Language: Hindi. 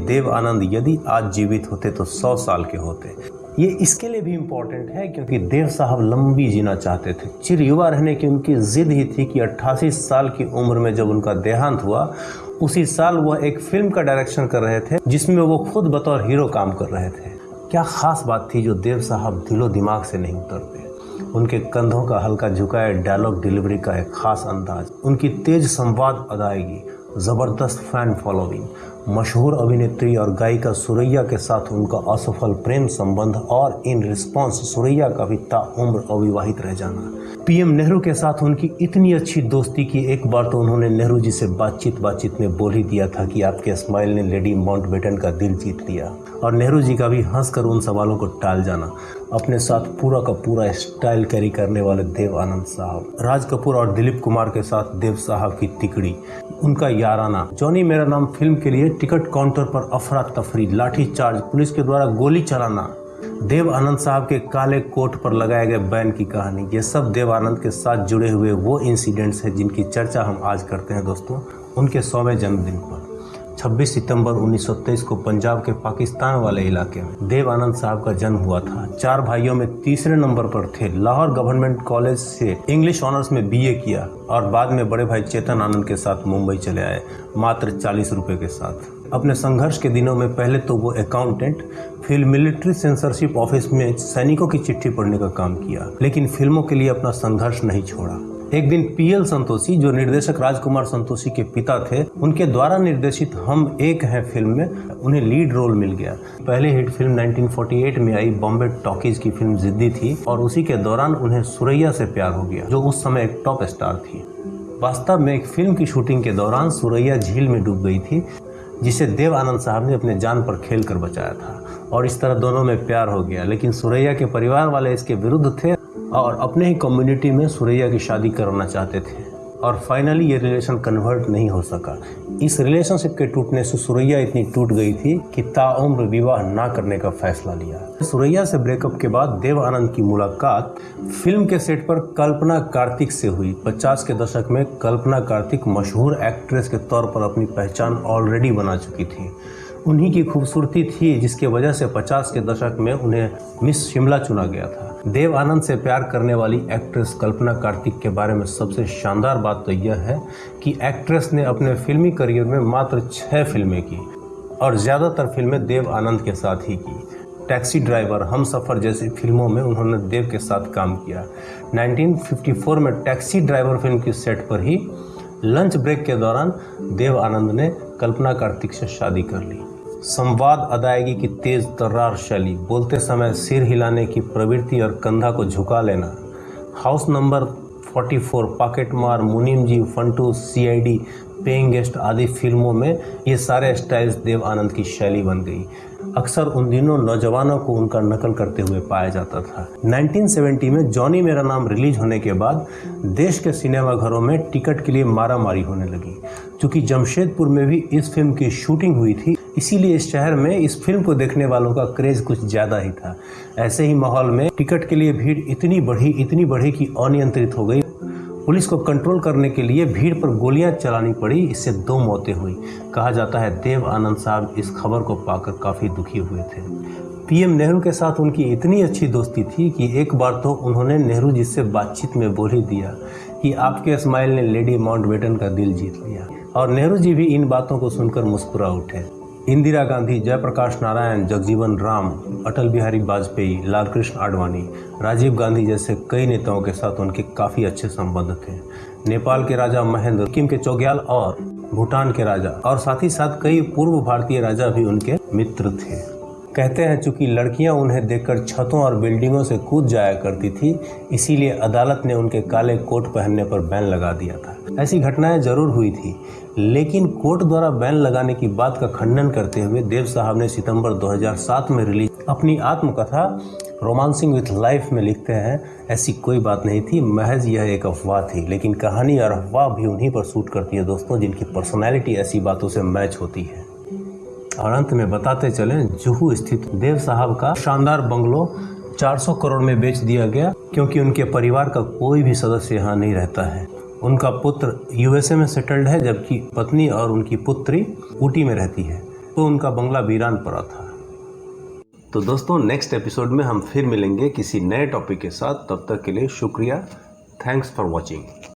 देव आनंद यदि आज जीवित होते तो 100 साल के होते। ये इसके लिए भी इम्पोर्टेंट है क्योंकि देव साहब लंबी जीना चाहते थे। चिर युवा रहने की उनकी जिद ही थी कि 88 साल की उम्र में जब उनका देहांत हुआ, उसी साल वह एक फिल्म का डायरेक्शन कर रहे थे जिसमें वो खुद बतौर हीरो काम कर रहे थे। क्या खास बात थी जो देव साहब दिलो दिमाग से नहीं उतरते। उनके कंधों का हल्का झुकाए डायलॉग डिलीवरी का एक खास अंदाज, उनकी तेज संवाद अदायगी, जबरदस्त फैन फॉलोइंग, मशहूर अभिनेत्री और गायिका सुरैया के साथ उनका असफल प्रेम संबंध और इन रिस्पॉन्स सुरैया का भी ताउम्र अविवाहित रह जाना, पीएम नेहरू के साथ उनकी इतनी अच्छी दोस्ती की एक बार तो उन्होंने नेहरू जी से बातचीत में बोल ही दिया था कि आपके स्माइल ने लेडी माउंटबेटन का दिल जीत लिया, और नेहरू जी का भी हंसकर उन सवालों को टाल जाना। अपने साथ पूरा का पूरा स्टाइल कैरी करने वाले देव आनंद साहब। राज कपूर और दिलीप कुमार के साथ देव साहब की तिकड़ी, उनका याराना, जॉनी मेरा नाम फिल्म के लिए टिकट काउंटर पर अफरा तफरी, लाठी चार्ज, पुलिस के द्वारा गोली चलाना, देव आनंद साहब के काले कोट पर लगाए गए बैन की कहानी, ये सब देव आनंद के साथ जुड़े हुए वो इंसिडेंट्स हैं जिनकी चर्चा हम आज करते हैं दोस्तों। उनके 100वें जन्मदिन पर 26 सितंबर 1923 को पंजाब के पाकिस्तान वाले इलाके में देव आनंद साहब का जन्म हुआ था। 4 भाइयों में तीसरे नंबर पर थे। लाहौर गवर्नमेंट कॉलेज से इंग्लिश ऑनर्स में बीए किया और बाद में बड़े भाई चेतन आनंद के साथ मुंबई चले आए, मात्र 40 रुपए के साथ। अपने संघर्ष के दिनों में पहले तो वो अकाउंटेंट, फिर मिलिट्री सेंसरशिप ऑफिस में सैनिकों की चिट्ठी पढ़ने का काम किया, लेकिन फिल्मों के लिए अपना संघर्ष नहीं छोड़ा। एक दिन पीएल संतोषी, जो निर्देशक राजकुमार संतोषी के पिता थे, उनके द्वारा निर्देशित हम एक हैं फिल्म में उन्हें लीड रोल मिल गया। पहली हिट फिल्म 1948 में आई बॉम्बे टॉकीज की फिल्म जिद्दी थी और उसी के दौरान उन्हें सुरैया से प्यार हो गया, जो उस समय एक टॉप स्टार थी। वास्तव में एक फिल्म की शूटिंग के दौरान सुरैया झील में डूब गई थी, जिसे देव आनंद साहब ने अपने जान पर खेल कर बचाया था और इस तरह दोनों में प्यार हो गया। लेकिन सुरैया के परिवार वाले इसके विरुद्ध थे और अपने ही कम्युनिटी में सुरैया की शादी करना चाहते थे और फाइनली ये रिलेशन कन्वर्ट नहीं हो सका। इस रिलेशनशिप के टूटने से सुरैया इतनी टूट गई थी कि ताउम्र विवाह ना करने का फैसला लिया। सुरैया से ब्रेकअप के बाद देव आनंद की मुलाकात फिल्म के सेट पर कल्पना कार्तिक से हुई। 50 के दशक में कल्पना कार्तिक मशहूर एक्ट्रेस के तौर पर अपनी पहचान ऑलरेडी बना चुकी थी। उन्हीं की खूबसूरती थी जिसके वजह से 50 के दशक में उन्हें मिस शिमला चुना गया था। देव आनंद से प्यार करने वाली एक्ट्रेस कल्पना कार्तिक के बारे में सबसे शानदार बात तो यह है कि एक्ट्रेस ने अपने फिल्मी करियर में मात्र 6 फिल्में की और ज़्यादातर फिल्में देव आनंद के साथ ही की। टैक्सी ड्राइवर, हम सफ़र जैसी फिल्मों में उन्होंने देव के साथ काम किया। 1954 में टैक्सी ड्राइवर फिल्म की सेट पर ही लंच ब्रेक के दौरान देव आनंद ने कल्पना कार्तिक से शादी कर ली। संवाद अदायगी की तेज तर्रार शैली, बोलते समय सिर हिलाने की प्रवृत्ति और कंधा को झुका लेना, हाउस नंबर 44, पॉकेट मार, मुनीम जी, फंटू, सीआईडी, पेइंग गेस्ट आदि फिल्मों में ये सारे स्टाइल्स देव आनंद की शैली बन गई। अक्सर उन दिनों नौजवानों को उनका नकल करते हुए पाया जाता था। 1970 में जॉनी मेरा नाम रिलीज होने के बाद देश के सिनेमाघरों में टिकट के लिए मारामारी होने लगी। चूँकि जमशेदपुर में भी इस फिल्म की शूटिंग हुई थी, इसीलिए इस शहर में इस फिल्म को देखने वालों का क्रेज कुछ ज़्यादा ही था। ऐसे ही माहौल में टिकट के लिए भीड़ इतनी बढ़ी कि अनियंत्रित हो गई। पुलिस को कंट्रोल करने के लिए भीड़ पर गोलियां चलानी पड़ी। इससे 2 मौतें हुई। कहा जाता है देव आनंद साहब इस खबर को पाकर काफ़ी दुखी हुए थे। पीएम नेहरू के साथ उनकी इतनी अच्छी दोस्ती थी कि एक बार तो उन्होंने नेहरू जी से बातचीत में बोल ही दिया कि आपके स्माइल ने लेडी माउंटबेटन का दिल जीत लिया, और नेहरू जी भी इन बातों को सुनकर मुस्कुरा उठे। इंदिरा गांधी, जयप्रकाश नारायण, जगजीवन राम, अटल बिहारी वाजपेयी, लालकृष्ण आडवाणी, राजीव गांधी जैसे कई नेताओं के साथ उनके काफ़ी अच्छे संबंध थे। नेपाल के राजा महेंद्र, सिक्किम के चौग्याल और भूटान के राजा और साथ ही साथ कई पूर्व भारतीय राजा भी उनके मित्र थे। कहते हैं चूंकि लड़कियां उन्हें देखकर छतों और बिल्डिंगों से कूद जाया करती थी, इसीलिए अदालत ने उनके काले कोट पहनने पर बैन लगा दिया था। ऐसी घटनाएं जरूर हुई थी, लेकिन कोर्ट द्वारा बैन लगाने की बात का खंडन करते हुए देव साहब ने सितंबर 2007 में रिलीज अपनी आत्मकथा रोमांसिंग विथ लाइफ में लिखते हैं, ऐसी कोई बात नहीं थी, महज यह एक अफवाह थी। लेकिन कहानी और अफवाह भी उन्हीं पर सूट करती है दोस्तों, जिनकी पर्सनैलिटी ऐसी बातों से मैच होती है। और अंत में बताते चलें, जुहू स्थित देव साहब का शानदार बंगलो 400 करोड़ में बेच दिया गया, क्योंकि उनके परिवार का कोई भी सदस्य यहाँ नहीं रहता है। उनका पुत्र यूएसए में सेटल्ड है, जबकि पत्नी और उनकी पुत्री ऊटी में रहती है। तो उनका बंगला वीरान पड़ा था। तो दोस्तों, नेक्स्ट एपिसोड में हम फिर मिलेंगे किसी नए टॉपिक के साथ। तब तक के लिए शुक्रिया। Thanks for watching.